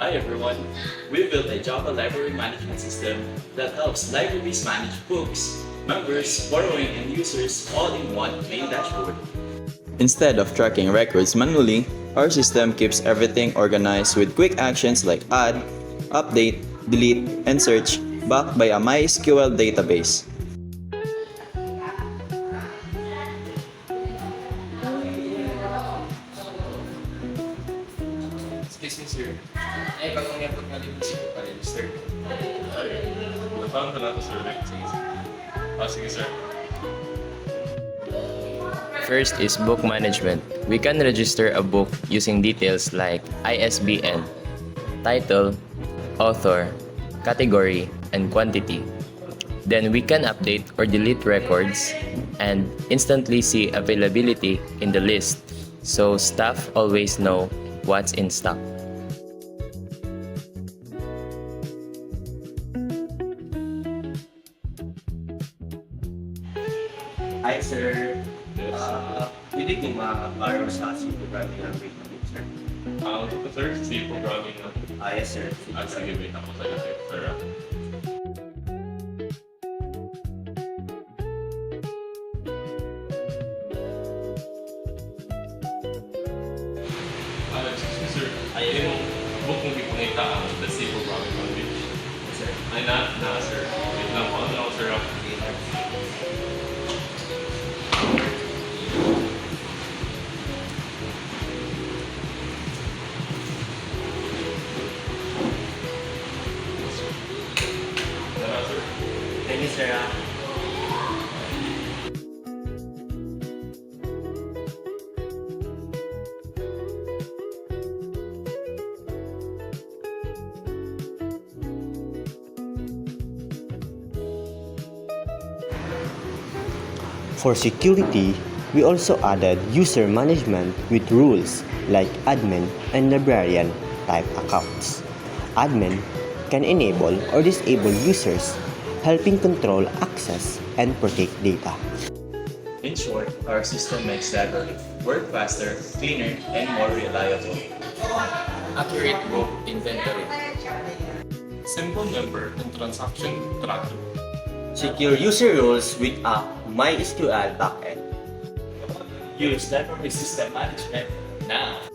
Hi everyone! We built a Java library management system that helps libraries manage books, members, borrowing, and users all in one main dashboard. Instead of tracking records manually, our system keeps everything organized with quick actions like add, update, delete, and search, backed by a MySQL database. Excuse me, sir. Eh, pag umiyabot nga din si pa-register. Paano ka natin, sir? Sige, sir. Sige, sir. First is book management. We can register a book using details like ISBN, title, author, category, and quantity. Then we can update or delete records and instantly see availability in the list so staff always know what's in stock. Hi, sir. Yes. Pwede kong ma-borrow sa C programming language namin, sir. Sir, C programming na. Yes, sir. Sige, wait ako sa iyo, sir. Excuse me, sir. Yung book mong ipangita ang the C programming language. Sir. Ay, sir. Wait lang po. Ano ako, sir? Ano, sir? Thank you, sir. For security, we also added user management with rules like admin and librarian type accounts. Admin can enable or disable users, helping control access and protect data. In short, our system makes library work faster, cleaner, and more reliable. Accurate book inventory. Simple member and transaction tracking. Secure user roles with a MySQL backend. Use library system management now.